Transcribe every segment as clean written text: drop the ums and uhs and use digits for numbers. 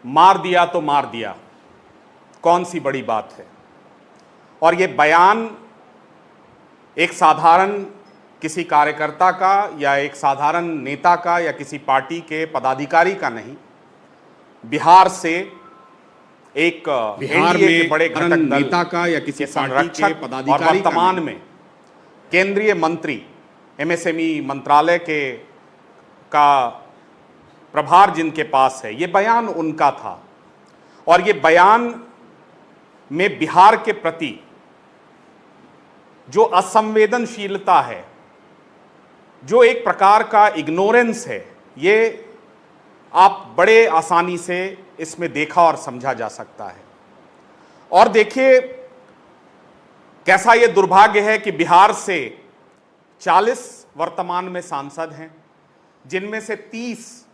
मार दिया तो मार दिया, कौन सी बड़ी बात है। और ये बयान एक साधारण किसी कार्यकर्ता का या एक साधारण नेता का या किसी पार्टी के पदाधिकारी का नहीं, बिहार से एक एनडीए के बड़े घटक दल नेता का या किसी पार्टी के पदाधिकारी और वर्तमान में केंद्रीय मंत्री एमएसएमई मंत्रालय का प्रभार जिनके पास है, ये बयान उनका था। और ये बयान में बिहार के प्रति जो असंवेदनशीलता है, जो एक प्रकार का इग्नोरेंस है, ये आप बड़े आसानी से इसमें देखा और समझा जा सकता है। और देखिए कैसा ये दुर्भाग्य है कि बिहार से 40 वर्तमान में सांसद हैं, जिनमें से 30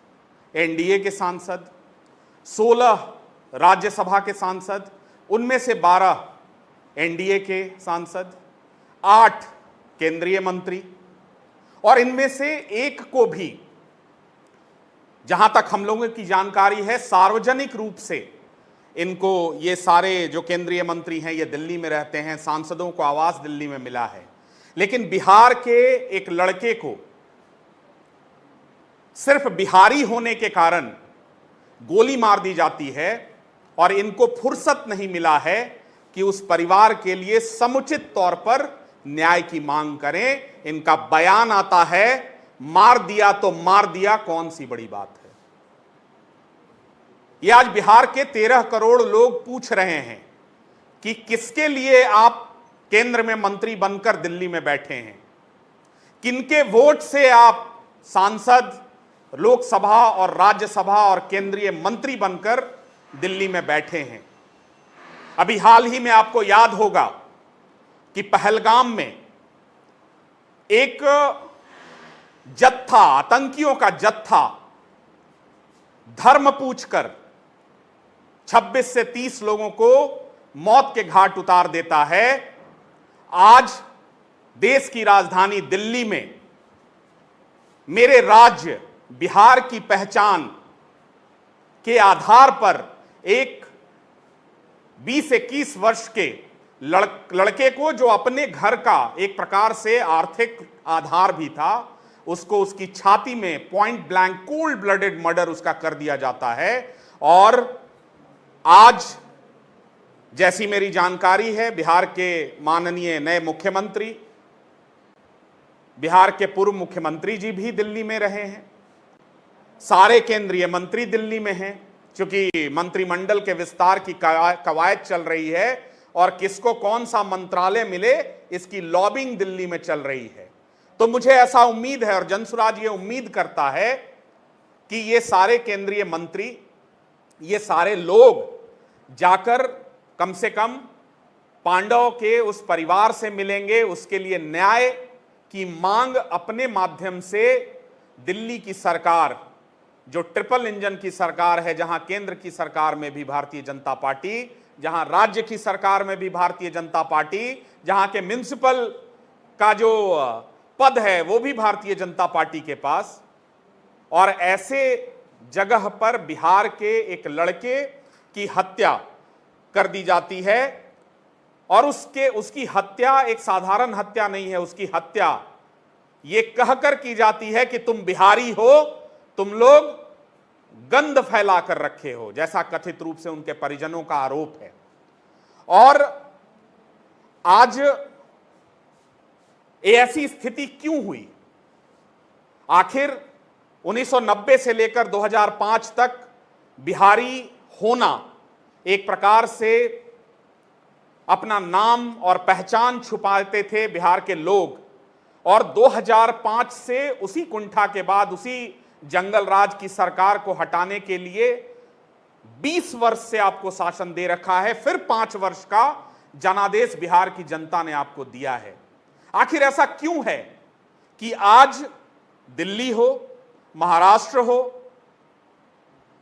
एनडीए के सांसद, 16 राज्यसभा के सांसद, उनमें से 12 एनडीए के सांसद, 8 केंद्रीय मंत्री, और इनमें से एक को भी, जहां तक हम लोगों की जानकारी है, सार्वजनिक रूप से इनको, ये सारे जो केंद्रीय मंत्री हैं ये दिल्ली में रहते हैं, सांसदों को आवास दिल्ली में मिला है, लेकिन बिहार के एक लड़के को सिर्फ बिहारी होने के कारण गोली मार दी जाती है और इनको फुर्सत नहीं मिला है कि उस परिवार के लिए समुचित तौर पर न्याय की मांग करें। इनका बयान आता है, मार दिया तो मार दिया, कौन सी बड़ी बात है। यह आज बिहार के 13 करोड़ लोग पूछ रहे हैं कि किसके लिए आप केंद्र में मंत्री बनकर दिल्ली में बैठे हैं, किनके वोट से आप सांसद, लोकसभा और राज्यसभा और केंद्रीय मंत्री बनकर दिल्ली में बैठे हैं। अभी हाल ही में आपको याद होगा कि पहलगाम में एक जत्था, आतंकियों का जत्था धर्म पूछकर 26 से 30 लोगों को मौत के घाट उतार देता है। आज देश की राजधानी दिल्ली में मेरे राज्य बिहार की पहचान के आधार पर एक 20-21 वर्ष के लड़के को, जो अपने घर का एक प्रकार से आर्थिक आधार भी था, उसको उसकी छाती में point blank cold blooded murder उसका कर दिया जाता है। और आज जैसी मेरी जानकारी है, बिहार के माननीय नए मुख्यमंत्री, बिहार के पूर्व मुख्यमंत्री जी भी दिल्ली में रहे हैं, सारे केंद्रीय मंत्री दिल्ली में हैं, क्योंकि मंत्रिमंडल के विस्तार की कवायद चल रही है और किसको कौन सा मंत्रालय मिले इसकी लॉबिंग दिल्ली में चल रही है। तो मुझे ऐसा उम्मीद है और जनसुराज ये उम्मीद करता है कि ये सारे केंद्रीय मंत्री, ये सारे लोग जाकर कम से कम पांडव के उस परिवार से मिलेंगे, उसके लिए न्याय की मांग अपने माध्यम से दिल्ली की सरकार, जो ट्रिपल इंजन की सरकार है, जहां केंद्र की सरकार में भी भारतीय जनता पार्टी, जहां राज्य की सरकार में भी भारतीय जनता पार्टी, जहां के म्युनिसिपल का जो पद है वो भी भारतीय जनता पार्टी के पास, और ऐसे जगह पर बिहार के एक लड़के की हत्या कर दी जाती है। और उसकी हत्या एक साधारण हत्या नहीं है, उसकी हत्या ये कहकर की जाती है कि तुम बिहारी हो, तुम लोग गंध फैला कर रखे हो, जैसा कथित रूप से उनके परिजनों का आरोप है। और आज ऐसी स्थिति क्यों हुई? आखिर 1990 से लेकर 2005 तक बिहारी होना एक प्रकार से अपना नाम और पहचान छुपाते थे बिहार के लोग, और 2005 से उसी कुंठा के बाद, उसी जंगल राज की सरकार को हटाने के लिए 20 वर्ष से आपको शासन दे रखा है, फिर 5 वर्ष का जनादेश बिहार की जनता ने आपको दिया है। आखिर ऐसा क्यों है कि आज दिल्ली हो, महाराष्ट्र हो,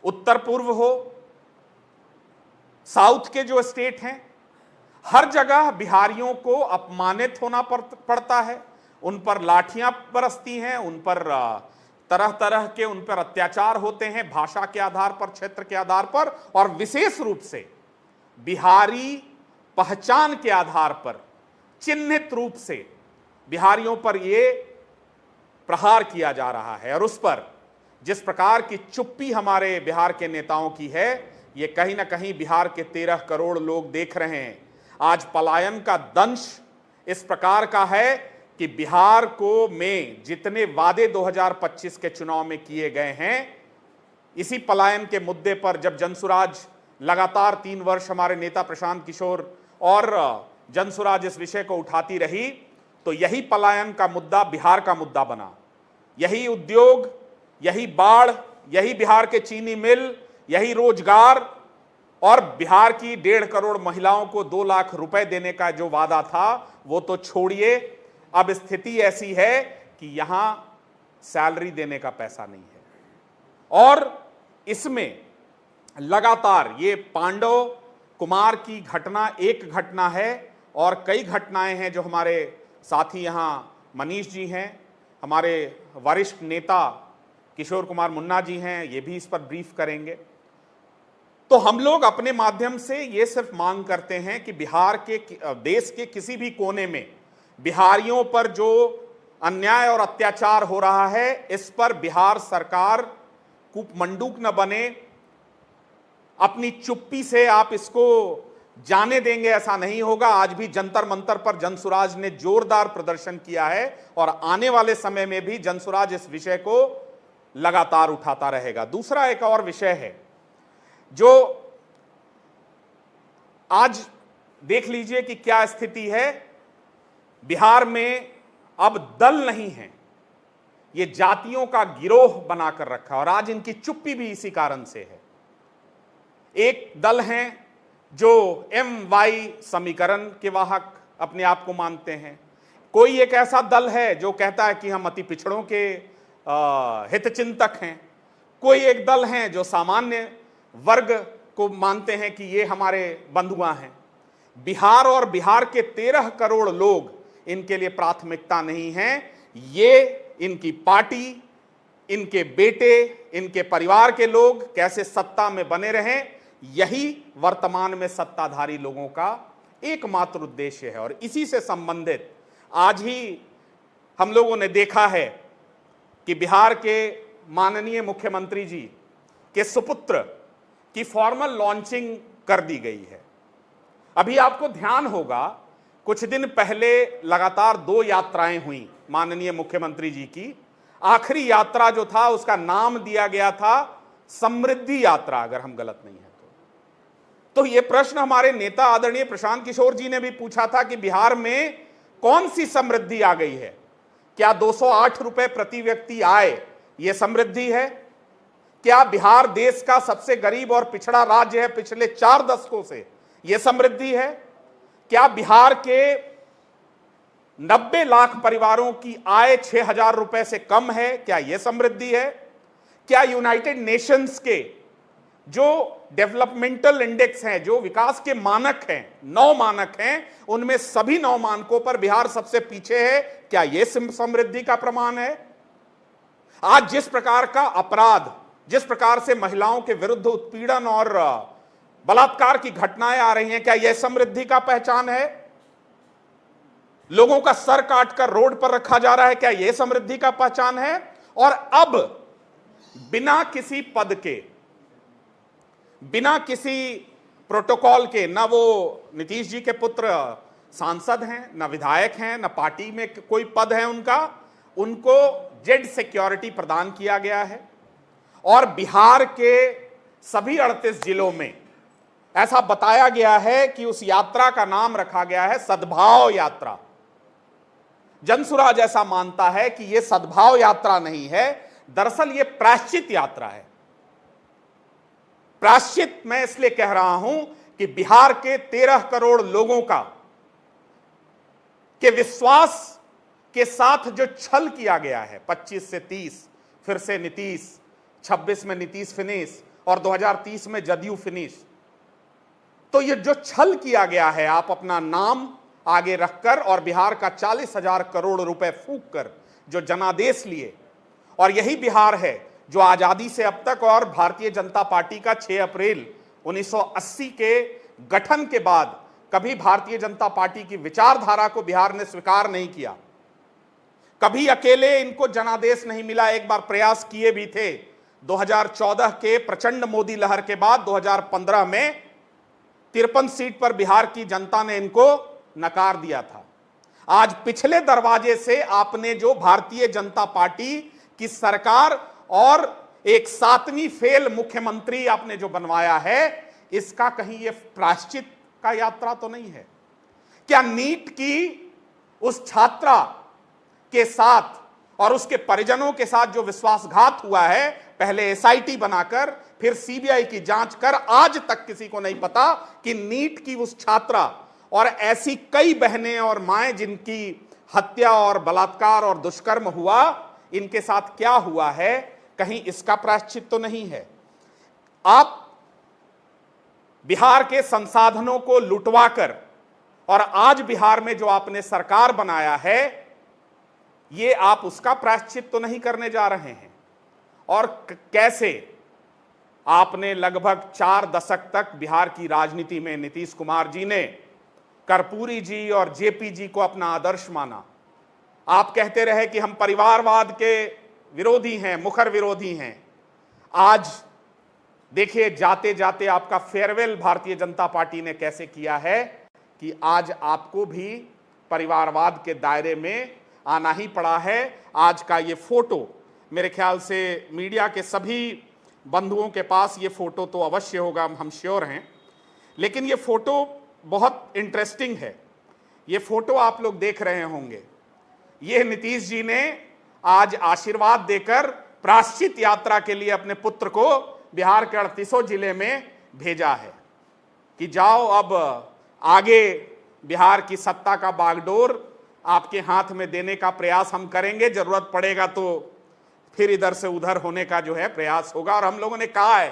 उत्तर पूर्व हो, साउथ के जो स्टेट हैं, हर जगह बिहारियों को अपमानित होना पड़ता है, उन पर लाठियां बरसती हैं, उन पर तरह तरह के उन पर अत्याचार होते हैं, भाषा के आधार पर, क्षेत्र के आधार पर, और विशेष रूप से बिहारी पहचान के आधार पर चिन्हित रूप से बिहारियों पर यह प्रहार किया जा रहा है। और उस पर जिस प्रकार की चुप्पी हमारे बिहार के नेताओं की है, ये कहीं ना कहीं बिहार के 13 करोड़ लोग देख रहे हैं। आज पलायन का दंश इस प्रकार का है कि बिहार को में जितने वादे 2025 के चुनाव में किए गए हैं, इसी पलायन के मुद्दे पर जब जनसुराज लगातार 3 वर्ष हमारे नेता प्रशांत किशोर और जनसुराज इस विषय को उठाती रही, तो यही पलायन का मुद्दा बिहार का मुद्दा बना। यही उद्योग, यही बाढ़, यही बिहार के चीनी मिल, यही रोजगार, और बिहार की 1.5 करोड़ महिलाओं को 2 लाख रुपए देने का जो वादा था वो तो छोड़िए, अब स्थिति ऐसी है कि यहां सैलरी देने का पैसा नहीं है। और इसमें लगातार ये पांडव कुमार की घटना एक घटना है, और कई घटनाएं हैं जो हमारे साथी यहां मनीष जी हैं, हमारे वरिष्ठ नेता किशोर कुमार मुन्ना जी हैं, ये भी इस पर ब्रीफ करेंगे। तो हम लोग अपने माध्यम से ये सिर्फ मांग करते हैं कि बिहार के, देश के किसी भी कोने में बिहारियों पर जो अन्याय और अत्याचार हो रहा है, इस पर बिहार सरकार कूपमंडूक न बने। अपनी चुप्पी से आप इसको जाने देंगे ऐसा नहीं होगा। आज भी जंतर मंतर पर जनसुराज ने जोरदार प्रदर्शन किया है, और आने वाले समय में भी जनसुराज इस विषय को लगातार उठाता रहेगा। दूसरा एक और विषय है जो आज देख लीजिए कि क्या स्थिति है। बिहार में अब दल नहीं है, ये जातियों का गिरोह बनाकर रखा, और आज इनकी चुप्पी भी इसी कारण से है। एक दल हैं जो MY समीकरण के वाहक अपने आप को मानते हैं, कोई एक ऐसा दल है जो कहता है कि हम अति पिछड़ों के हितचिंतक हैं, कोई एक दल है जो सामान्य वर्ग को मानते हैं कि ये हमारे बंधुआ हैं। बिहार और बिहार के 13 करोड़ लोग इनके लिए प्राथमिकता नहीं है। ये इनकी पार्टी, इनके बेटे, इनके परिवार के लोग कैसे सत्ता में बने रहें, यही वर्तमान में सत्ताधारी लोगों का एकमात्र उद्देश्य है। और इसी से संबंधित आज ही हम लोगों ने देखा है कि बिहार के माननीय मुख्यमंत्री जी के सुपुत्र की फॉर्मल लॉन्चिंग कर दी गई है। अभी आपको ध्यान होगा, कुछ दिन पहले लगातार 2 यात्राएं हुई माननीय मुख्यमंत्री जी की। आखिरी यात्रा जो था उसका नाम दिया गया था समृद्धि यात्रा, अगर हम गलत नहीं है तो ये प्रश्न हमारे नेता आदरणीय प्रशांत किशोर जी ने भी पूछा था कि बिहार में कौन सी समृद्धि आ गई है? क्या 208 रुपए प्रति व्यक्ति आय ये समृद्धि है? क्या बिहार देश का सबसे गरीब और पिछड़ा राज्य है पिछले 4 दशकों से, यह समृद्धि है? क्या बिहार के 90 लाख परिवारों की आय 6,000 रुपए से कम है, क्या यह समृद्धि है? क्या यूनाइटेड नेशंस के जो डेवलपमेंटल इंडेक्स हैं, जो विकास के मानक हैं, 9 मानक हैं, उनमें सभी 9 मानकों पर बिहार सबसे पीछे है, क्या यह समृद्धि का प्रमाण है? आज जिस प्रकार का अपराध, जिस प्रकार से महिलाओं के विरुद्ध उत्पीड़न और बलात्कार की घटनाएं आ रही हैं, क्या यह समृद्धि का पहचान है? लोगों का सर काटकर रोड पर रखा जा रहा है, क्या यह समृद्धि का पहचान है? और अब बिना किसी पद के, बिना किसी प्रोटोकॉल के, ना वो नीतीश जी के पुत्र सांसद हैं, ना विधायक हैं, ना पार्टी में कोई पद है उनको जेड सिक्योरिटी प्रदान किया गया है। और बिहार के सभी 38 जिलों में ऐसा बताया गया है कि उस यात्रा का नाम रखा गया है सद्भाव यात्रा। जनसुराज ऐसा मानता है कि यह सद्भाव यात्रा नहीं है, दरअसल यह प्रायश्चित यात्रा है। प्रायश्चित मैं इसलिए कह रहा हूं कि बिहार के 13 करोड़ लोगों के विश्वास के साथ जो छल किया गया है, 25 से 30, फिर से नीतीश, 26 में नीतीश फिनिश और 2030 में जदयू फिनिश, तो ये जो छल किया गया है, आप अपना नाम आगे रखकर और बिहार का 40,000 करोड़ रुपए फूंक कर जो जनादेश लिए और यही बिहार है जो आजादी से अब तक और भारतीय जनता पार्टी का 6 अप्रैल 1980 के गठन के बाद कभी भारतीय जनता पार्टी की विचारधारा को बिहार ने स्वीकार नहीं किया। कभी अकेले इनको जनादेश नहीं मिला। एक बार प्रयास किए भी थे 2014 के प्रचंड मोदी लहर के बाद। 2015 में 53 सीट पर बिहार की जनता ने इनको नकार दिया था। आज पिछले दरवाजे से आपने जो भारतीय जनता पार्टी की सरकार और एक 7वीं फेल मुख्यमंत्री आपने जो बनवाया है, इसका कहीं यह प्रायश्चित का यात्रा तो नहीं है? क्या नीट की उस छात्रा के साथ और उसके परिजनों के साथ जो विश्वासघात हुआ है, पहले एसआईटी बनाकर फिर सीबीआई की जांच कर, आज तक किसी को नहीं पता कि नीट की उस छात्रा और ऐसी कई बहनें और माएं जिनकी हत्या और बलात्कार और दुष्कर्म हुआ, इनके साथ क्या हुआ है? कहीं इसका प्रायश्चित तो नहीं है? आप बिहार के संसाधनों को लुटवाकर और आज बिहार में जो आपने सरकार बनाया है, ये आप उसका प्रायश्चित तो नहीं करने जा रहे हैं। और कैसे आपने लगभग 4 दशक तक बिहार की राजनीति में नीतीश कुमार जी ने कर्पूरी जी और जेपी जी को अपना आदर्श माना। आप कहते रहे कि हम परिवारवाद के विरोधी हैं, मुखर विरोधी हैं। आज देखिए, जाते जाते आपका फेयरवेल भारतीय जनता पार्टी ने कैसे किया है कि आज आपको भी परिवारवाद के दायरे में आना ही पड़ा है। आज का ये फोटो, मेरे ख्याल से मीडिया के सभी बंधुओं के पास ये फोटो तो अवश्य होगा, हम श्योर हैं। लेकिन ये फोटो बहुत इंटरेस्टिंग है। ये फोटो आप लोग देख रहे होंगे। ये नीतीश जी ने आज आशीर्वाद देकर प्रायश्चित यात्रा के लिए अपने पुत्र को बिहार के 38 जिले में भेजा है कि जाओ, अब आगे बिहार की सत्ता का बागडोर आपके हाथ में देने का प्रयास हम करेंगे। जरूरत पड़ेगा तो फिर इधर से उधर होने का जो है प्रयास होगा। और हम लोगों ने कहा है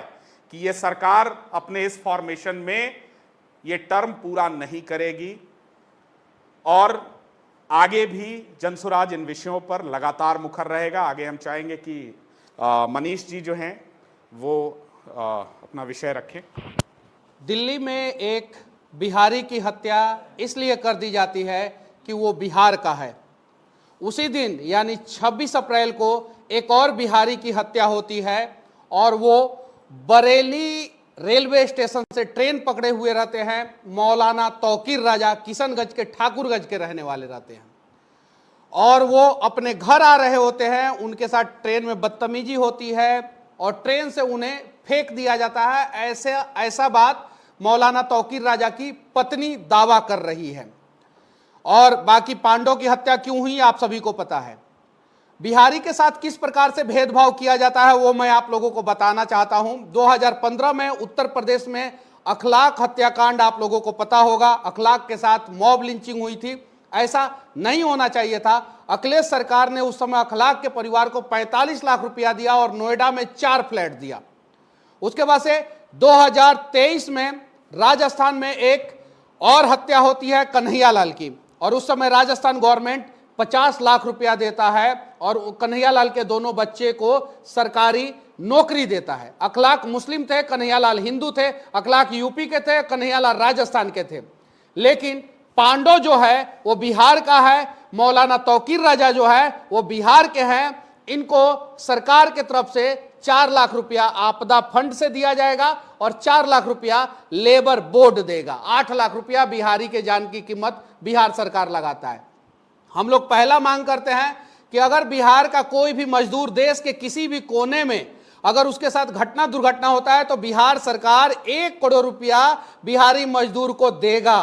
कि ये सरकार अपने इस फॉर्मेशन में ये टर्म पूरा नहीं करेगी और आगे भी जनसुराज इन विषयों पर लगातार मुखर रहेगा। आगे हम चाहेंगे कि मनीष जी जो हैं वो अपना विषय रखें। दिल्ली में एक बिहारी की हत्या इसलिए कर दी जाती है कि वो बिहार का है। उसी दिन यानी 26 अप्रैल को एक और बिहारी की हत्या होती है और वो बरेली रेलवे स्टेशन से ट्रेन पकड़े हुए रहते हैं। मौलाना तौकीर राजा किशनगंज के ठाकुरगंज के रहने वाले रहते हैं और वो अपने घर आ रहे होते हैं। उनके साथ ट्रेन में बदतमीजी होती है और ट्रेन से उन्हें फेंक दिया जाता है। ऐसा बात मौलाना तौकीर राजा की पत्नी दावा कर रही है। और बाकी पांडव की हत्या क्यों हुई आप सभी को पता है। बिहारी के साथ किस प्रकार से भेदभाव किया जाता है वो मैं आप लोगों को बताना चाहता हूं। 2015 में उत्तर प्रदेश में अखलाक हत्याकांड आप लोगों को पता होगा। अखलाक के साथ मॉब लिंचिंग हुई थी। ऐसा नहीं होना चाहिए था। अखिलेश सरकार ने उस समय अखलाक के परिवार को 45 लाख रुपया दिया और नोएडा में 4 फ्लैट दिया। उसके बाद से 2023 में राजस्थान में एक और हत्या होती है कन्हैयालाल की और उस समय राजस्थान गवर्नमेंट 50 लाख रुपया देता है और कन्हैयालाल के दोनों बच्चे को सरकारी नौकरी देता है। अखलाक मुस्लिम थे, कन्हैयालाल हिंदू थे। अखलाक यूपी के थे, कन्हैयालाल राजस्थान के थे। लेकिन पांडव जो है वो बिहार का है। मौलाना तौकीर राजा जो है वो बिहार के हैं। इनको सरकार के तरफ से 4 लाख रुपया आपदा फंड से दिया जाएगा और 4 लाख रुपया लेबर बोर्ड देगा। 8 लाख रुपया बिहारी के जान की कीमत बिहार सरकार लगाता है। हम लोग पहला मांग करते हैं कि अगर बिहार का कोई भी मजदूर देश के किसी भी कोने में अगर उसके साथ घटना दुर्घटना होता है तो बिहार सरकार 1 करोड़ रुपया बिहारी मजदूर को देगा।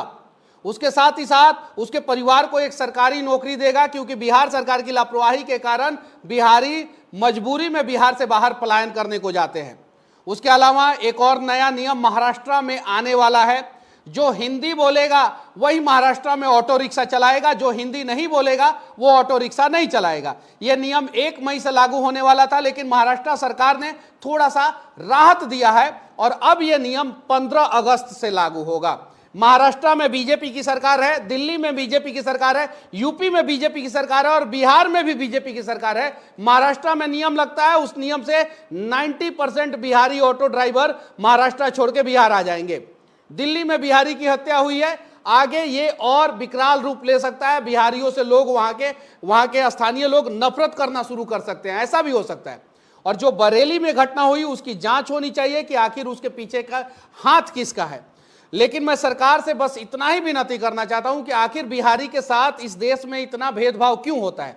उसके साथ ही साथ उसके परिवार को एक सरकारी नौकरी देगा, क्योंकि बिहार सरकार की लापरवाही के कारण बिहारी मजबूरी में बिहार से बाहर पलायन करने को जाते हैं। उसके अलावा एक और नया नियम महाराष्ट्र में आने वाला है। जो हिंदी बोलेगा वही महाराष्ट्र में ऑटो रिक्शा चलाएगा, जो हिंदी नहीं बोलेगा वो ऑटो रिक्शा नहीं चलाएगा। यह नियम 1 मई से लागू होने वाला था, लेकिन महाराष्ट्र सरकार ने थोड़ा सा राहत दिया है और अब यह नियम 15 अगस्त से लागू होगा। महाराष्ट्र में बीजेपी की सरकार है, दिल्ली में बीजेपी की सरकार है, यूपी में बीजेपी की सरकार है और बिहार में भी बीजेपी की सरकार है। महाराष्ट्र में नियम लगता है, उस नियम से 90% बिहारी ऑटो ड्राइवर महाराष्ट्र छोड़ के बिहार आ जाएंगे। दिल्ली में बिहारी की हत्या हुई है, आगे ये और विकराल रूप ले सकता है। बिहारियों से लोग वहां के स्थानीय लोग नफरत करना शुरू कर सकते हैं, ऐसा भी हो सकता है। और जो बरेली में घटना हुई उसकी जांच होनी चाहिए कि आखिर उसके पीछे का हाथ किसका है। लेकिन मैं सरकार से बस इतना ही विनती करना चाहता हूं कि आखिर बिहारी के साथ इस देश में इतना भेदभाव क्यों होता है।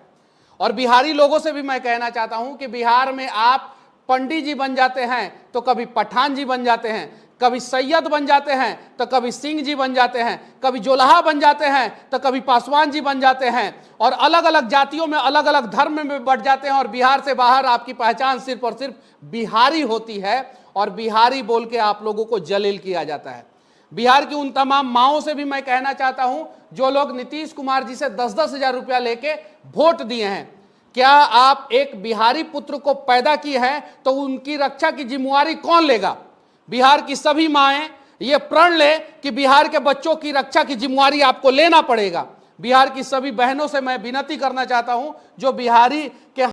और बिहारी लोगों से भी मैं कहना चाहता हूं कि बिहार में आप पंडित जी बन जाते हैं तो कभी पठान जी बन जाते हैं, कभी सैयद बन जाते हैं तो कभी सिंह जी बन जाते हैं, कभी जोल्हा बन जाते हैं तो कभी पासवान जी बन जाते हैं, और अलग अलग जातियों में अलग अलग धर्म में बढ़ जाते हैं। और बिहार से बाहर आपकी पहचान सिर्फ और सिर्फ बिहारी होती है और बिहारी बोल के आप लोगों को जलील किया जाता है। बिहार की उन तमाम माओं से भी मैं कहना चाहता हूं जो लोग नीतीश कुमार जी से 10-10 हजार रुपया लेके वोट दिए हैं, क्या आप एक बिहारी पुत्र को पैदा किए हैं तो उनकी रक्षा की जिम्मेवारी कौन लेगा? बिहार की सभी माएं ये प्रण ले कि बिहार के बच्चों की रक्षा की जिम्मेवारी आपको लेना पड़ेगा। बिहार की सभी बहनों से मैं विनती करना चाहता हूं जो बिहारी के